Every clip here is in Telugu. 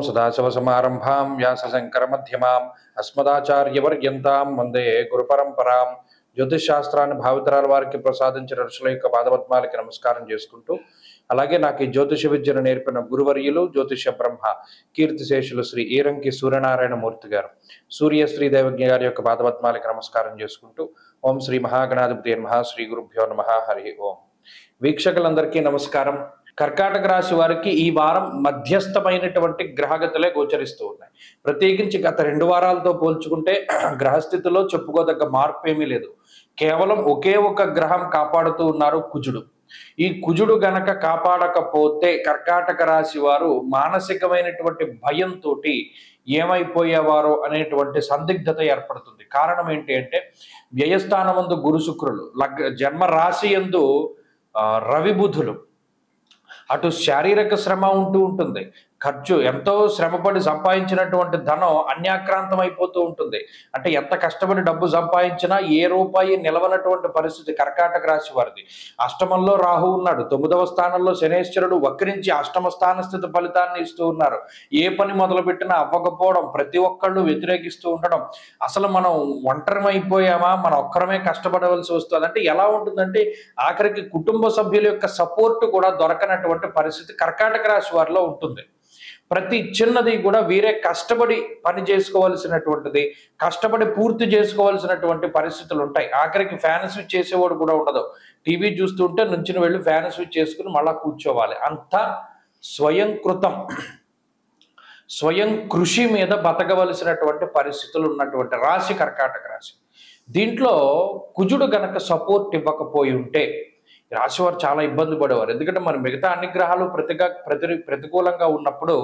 సదాశివసమారంభాం వ్యాసశంకరమధ్యమాం అస్మదాచార్యవర్యంతాం వందే గురుపరంపరాం. జ్యోతిష్ శాస్త్రాన్ని భావితరాల వారికి ప్రసాదించిన ఋషుల యొక్క పాదపద్మాలకి నమస్కారం చేసుకుంటూ, అలాగే నాకు ఈ జ్యోతిష విద్యను నేర్పిన గురువర్యులు జ్యోతిష బ్రహ్మ కీర్తిశేషులు శ్రీ ఈరంకి సూర్యనారాయణ మూర్తి గారు, సూర్య శ్రీదేవజ్ఞ గారి యొక్క పాదపద్మాలకి నమస్కారం చేసుకుంటూ, ఓం శ్రీ మహాగణాధిపతి నమః, శ్రీ గురుభ్యో నమః, హరి ఓం. వీక్షకులందరికీ నమస్కారం. కర్కాటక రాశి వారికి ఈ వారం మధ్యస్థమైనటువంటి గ్రహగతులే గోచరిస్తూ ఉన్నాయి. ప్రత్యేకించి గత 2 వారాలతో పోల్చుకుంటే గ్రహస్థితిలో చెప్పుకోదగ్గ మార్పు ఏమీ లేదు. కేవలం ఒకే ఒక గ్రహం కాపాడుతూ ఉన్నారు, కుజుడు. ఈ కుజుడు గనక కాపాడకపోతే కర్కాటక రాశి వారు మానసికమైనటువంటి భయంతో ఏమైపోయేవారో అనేటువంటి సందిగ్ధత ఏర్పడుతుంది. కారణం ఏంటి అంటే, వ్యయస్థానమందు గురు శుక్రులు, జన్మ రాశి యందు రవి బుధులు, అటు శారీరక శ్రమ ఉంటుంది, ఖర్చు, ఎంతో శ్రమపడి సంపాదించినటువంటి ధనం అన్యాక్రాంతం అయిపోతూ ఉంటుంది. అంటే ఎంత కష్టపడి డబ్బు సంపాదించినా ఏ రూపాయి నిలవనటువంటి పరిస్థితి కర్కాటక రాశి వారిది. అష్టమంలో రాహు ఉన్నాడు, 9వ స్థానంలో శనేశ్వరుడు వక్రించి అష్టమ స్థాన స్థితి ఫలితాన్ని ఇస్తూ ఉన్నారు. ఏ పని మొదలుపెట్టినా అవ్వకపోవడం, ప్రతి ఒక్కళ్ళు వ్యతిరేకిస్తూ ఉండడం, అసలు మనం ఒంటరిమైపోయామా, మన ఒక్కరమే కష్టపడవలసి వస్తుంది. అంటే ఎలా ఉంటుందంటే, ఆఖరికి కుటుంబ సభ్యుల యొక్క సపోర్ట్ కూడా దొరకనటువంటి పరిస్థితి కర్కాటక రాశి వారిలో ఉంటుంది. ప్రతి చిన్నది కూడా వీరే కష్టపడి పని చేసుకోవాల్సినటువంటిది, కష్టపడి పూర్తి చేసుకోవాల్సినటువంటి పరిస్థితులు ఉంటాయి. ఆఖరికి ఫ్యాన్ స్విచ్ చేసేవాడు కూడా ఉండదు. టీవీ చూస్తుంటే నుంచుని వెళ్ళి ఫ్యాన్ స్విచ్ చేసుకుని మళ్ళా కూర్చోవాలి. అంతా స్వయంకృతం, స్వయం కృషి మీద బతకవలసినటువంటి పరిస్థితులు ఉన్నటువంటి రాశి కర్కాటక రాశి. దీంట్లో కుజుడు గనక సపోర్ట్ ఇవ్వకపోయి ఉంటే రాశివారు చాలా ఇబ్బంది పడేవారు. ఎందుకంటే మరి మిగతా అన్ని గ్రహాలు ప్రతికూలంగా ఉన్నప్పుడు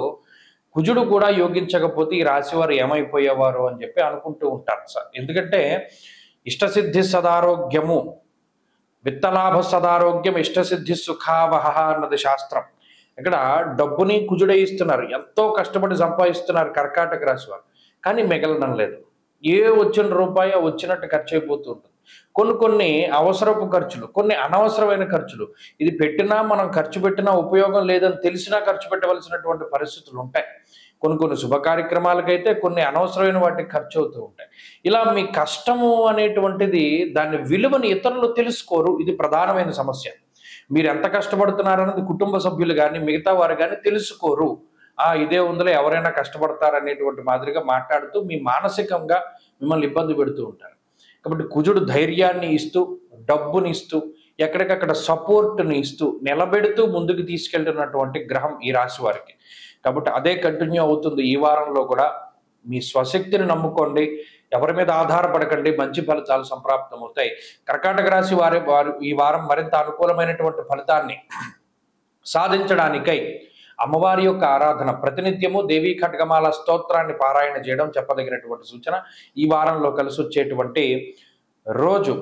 కుజుడు కూడా యోగించకపోతే ఈ రాశివారు ఏమైపోయేవారు అని చెప్పి అనుకుంటూ ఉంటారు సార్. ఎందుకంటే ఇష్టసిద్ధి సదారోగ్యము, విత్తలాభ సదారోగ్యం, ఇష్టసిద్ధి సుఖావహ అన్నది శాస్త్రం. ఇక్కడ డబ్బుని కుజుడే ఇస్తున్నారు, ఎంతో కష్టపడి సంపాదిస్తున్నారు కర్కాటక రాశి వారు, కానీ మిగలడం లేదు. ఏ వచ్చిన రూపాయి వచ్చినట్టు ఖర్చు అయిపోతూ ఉంటుంది. కొన్ని అవసరపు ఖర్చులు, కొన్ని అనవసరమైన ఖర్చులు, ఇది పెట్టినా మనం ఖర్చు పెట్టినా ఉపయోగం లేదని తెలిసినా ఖర్చు పెట్టవలసినటువంటి పరిస్థితులు ఉంటాయి. కొన్ని శుభ కార్యక్రమాలకైతే కొన్ని అనవసరమైన వాటికి ఖర్చు అవుతూ ఉంటాయి. ఇలా మీ కష్టము అనేటువంటిది, దాని విలువని ఇతరులు తెలుసుకోరు. ఇది ప్రధానమైన సమస్య. మీరు ఎంత కష్టపడుతున్నారన్నది కుటుంబ సభ్యులు కానీ మిగతా వారు కానీ తెలుసుకోరు. ఇదే ఉందిలే, ఎవరైనా కష్టపడతారనేటువంటి మాదిరిగా మాట్లాడుతూ మీ మానసికంగా మిమ్మల్ని ఇబ్బంది పెడుతూ ఉంటారు. కాబట్టి కుజుడు ధైర్యాన్ని ఇస్తూ, డబ్బుని ఇస్తూ, ఎక్కడికక్కడ సపోర్ట్ని ఇస్తూ, నిలబెడుతూ ముందుకు తీసుకెళ్తున్నటువంటి గ్రహం ఈ రాశి వారికి. కాబట్టి అదే కంటిన్యూ అవుతుంది ఈ వారంలో కూడా. మీ స్వశక్తిని నమ్ముకోండి, ఎవరి మీద ఆధారపడకండి, మంచి ఫలితాలు సంప్రాప్తమవుతాయి. కర్కాటక రాశి వారు ఈ వారం మరింత అనుకూలమైనటువంటి ఫలితాన్ని సాధించడానికై అమ్మవారి యొక్క ఆరాధన, ప్రతినిత్యము దేవీ ఖడ్గమాల స్తోత్రాన్ని పారాయణ చేయడం చెప్పదగినటువంటి సూచన. ఈ వారంలో కలిసి వచ్చేటువంటి రోజు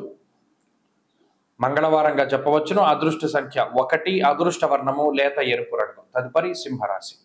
మంగళవారంగా చెప్పవచ్చును. అదృష్ట సంఖ్య 1, అదృష్ట వర్ణము లేత ఎరుపు రంగు. తదుపరి సింహరాశి.